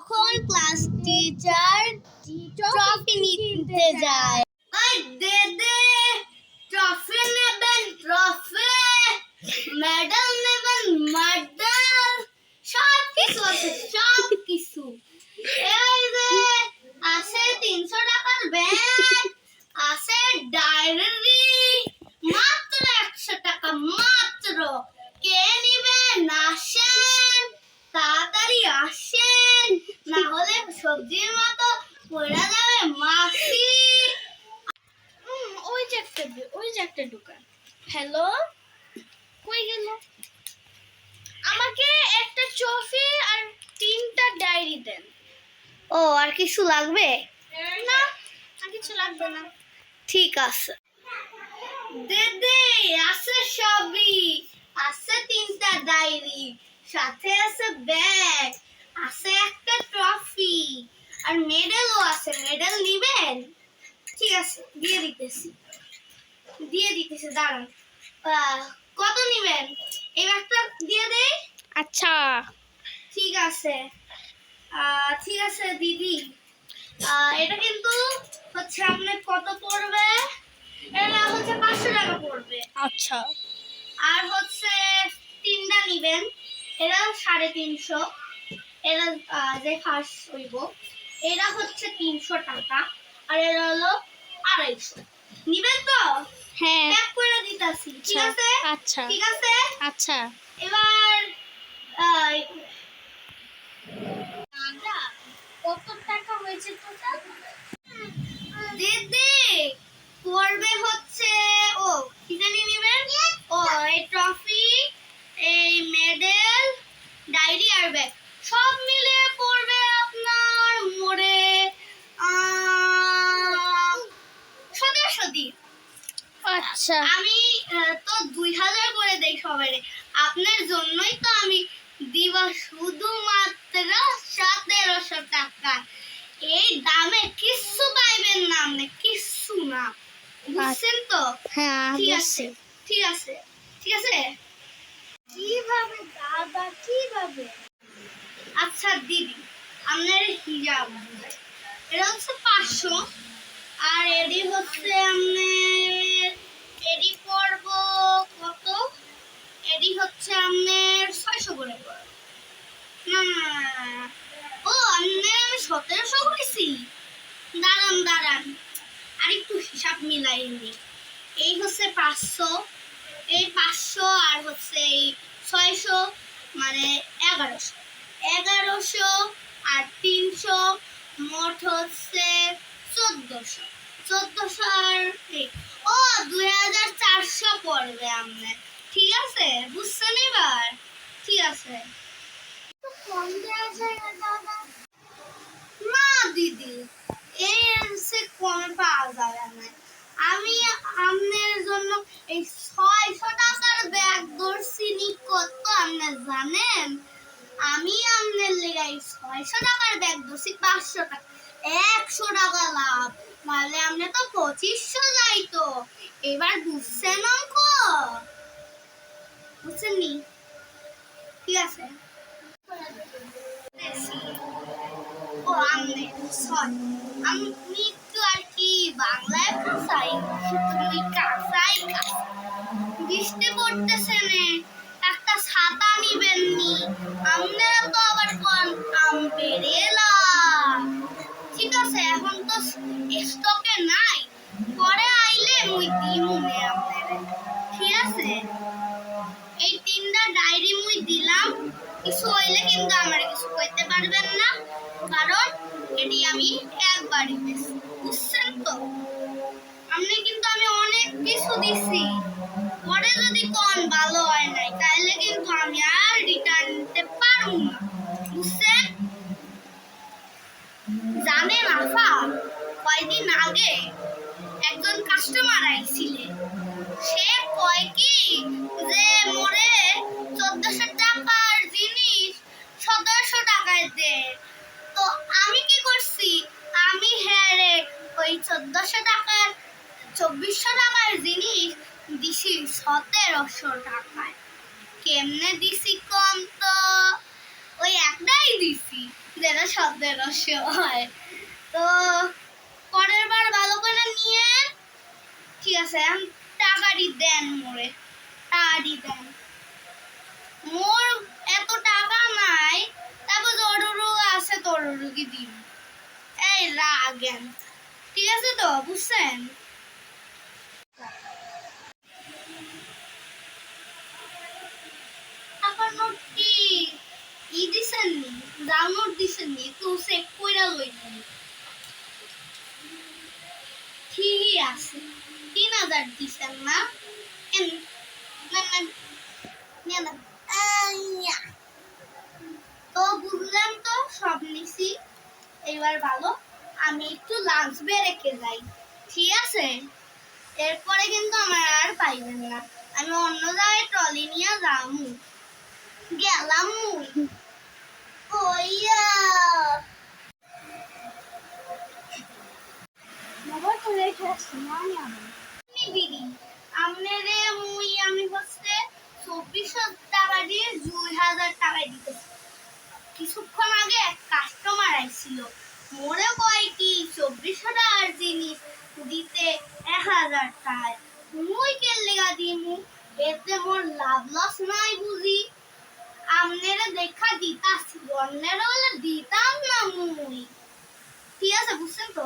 তখন class teacher trophy নিতে যায়। দে দে ট্রফি নেবেন, ট্রফি মেডেল নেবেন, মেডেল সব কিছু আছে, সব কিছু। এই যে আছে 300 টাকার ব্যাগ, আছে ডায়েরি, মাত্র 100 টাকা মাত্র। কে নিবেন? আসেন, তাড়াতাড়ি আসেন, না হলে সবজির মতো পড়ে যাবে মাছি। ওই যে একটা দোকান। হ্যালো, কই গেল? আমাকে একটা ট্রফি আর 3টা ডায়েরি দেন। ও, আর কিছু লাগবে? না, আর কিছু লাগবে না। ঠিক আছে। দে দে আছে সবই, আছে 3টা ডায়েরি, সাথে আছে ব্যাগ, আছে একটা ট্রফি আর মেডেলও আছে। মেডেল নিবেন? ঠিক আছে, দিয়ে দিতেছি দাঁড়ান। কত নিবেন? এই ব্যাগটা দিয়ে দেই। আচ্ছা, ঠিক আছে। ঠিক আছে দিদি, এটা কিন্তু হচ্ছে আপনার কত পড়বে? এটা হচ্ছে 500 টাকা পড়বে। আচ্ছা, আর হচ্ছে 3টা নিবেন, এটা 350। এটা যে ফার্স্ট হইব, এটা হচ্ছে 300 টাকা, আর এটা হলো 250। নিবেন তো? হ্যাঁ, প্যাক করে দিতাছি। ঠিক আছে? আচ্ছা, ঠিক আছে। আচ্ছা। এবার দাদা, কত টাকা হয়েছে টোটাল? দিদি পড়বে হচ্ছে, ও কি জানি নিবেন? ও এই ট্রফি, এই মেডেল, ডায়েরি আর ব্যাগ সব মিলে পড়বে আপনার মোড়ে 1700 দিন। আচ্ছা, আমি তো 2000 করে দেই সবাই। আপনার জন্যই তো আমি দিব শুধুমাত্র 1700 টাকা। এই দামে কিচ্ছু পাইবেন না, আপনি কিচ্ছু না, বুঝছেন তো? হ্যাঁ, ঠিক আছে, ঠিক আছে, ঠিক আছে। কিভাবে দাদা, কিভাবে? আচ্ছা দিদি, আপনার হিজাব এটা হচ্ছে 500, আর এডি হচ্ছে আপনার, এডি পড়ব কত? এডি হচ্ছে আপনার 600 করে পড়বে। না না না, ও আপনার আমি 1700 করেছি। দাঁড়ান আর একটু হিসাব মিলাই নি। এই হচ্ছে 500, এই 500 আর হচ্ছে এই 600, মানে 1100 আর 300, মোট হচ্ছে 1400 আর ও 2400 পড়বে আপনার। ঠিক আছে, বুঝছেন এবার? ঠিক আছে। কম দেওয়া যায় না দাদা? না দিদি, এই সে কমে পাওয়া যাবে না। আমি আপনার জন্য এই 600 টাকার ব্যাগ ধরছি নি, কত আপনি জানেন? আমি আপনার লেগে এই 600 টাকার ব্যাগ ধরছি 500 টাকা, 100 টাকা লাভ, নাহলে আপনি তো 2500 যাইতো। এবার বুঝছেন অঙ্ক? বুঝছেন নি? ঠিক আছে। ও আমি একটু আর কি বাংলায় ভাষাই, তুমি কাঁচাই বৃষ্টি পড়তেছে নে, একটা ছাতা নিবেন নি, আপনারা তো আবার কোন আমব্রেলা। ঠিক আছে, এখন তো স্টকে নাই, পরে আইলে মুই দিমুনে আপনারে। ঠিক আছে, এই 3টা ডায়েরি মুই দিলাম, কিছু হইলে কিন্তু আমার কিছু কইতে পারবেন না, কারণ এটি আমি একবারই দিছি, বুঝছেন তো? আপনি কিন্তু আমি অনেক কিছু দিছি, পরে যদি কোন ভালো হয় নাই তাহলে কিন্তু আমি আর রিটার্ন নিতে পারবো না, বুঝছেন? জানেন আফা, কয়দিন আগে একজন কাস্টমার আইছিলেন, সে কয় কি যে মোরে 1400 টাকার জিনিস 1700 টাকায় দে। তো আমি কি করছি, আমি হ্যাঁ রে ওই 1400 টাকার 2400 টাকার জিনিস দিছি 1700 টাকায়। কেমনে দিছি কম তো, ওই একটাই দিছি যেটা 1700 তো পরের বার ভালো করে নিয়ে ঠিক আছে এখন টাকাটি দেন মোরে টাকাটি দেন মোর এত টাকা নাই তারপর জরুরু আছে তরুরু কি দিন এই রাগেন ঠিক আছে তো বুঝছেন টাকার নোটটি দিছেন নি জাল নোট দিছেন নি একটু চেক কইরা লইবেন ঠিকই আছে 3000 দিছেন না এন না না না না আইয়া তো বুঝলাম তো সব নিছি এবার ভালো আমি একটু লাঞ্চ ব্রেকে যাই ঠিক আছে এরপরে কিন্তু আমার আর পাইবেন না আমি অন্য জায়গায় ট্রলি নিয়ে যাবো গেলাম ওইয়া মোবাইল তো রেখে আসছি না আমি বিড়ি আমনেরে আমি হচ্ছে 2400 টাকা দিয়ে 2000 টাকা দিতেছি কিছুক্ষণ আগে এক কাস্টমার আইছিল মোরে কয় কি 2400 টাকার জিনিস দিতে 1000 টাকায় মুই কেন লেগা দিমু এতে মোর লাভ লস নাই বুঝি আমনেরে দেখা দিতাছি অন্যের বলে দিতাম না মুই ঠিক আছে বুঝছেন তো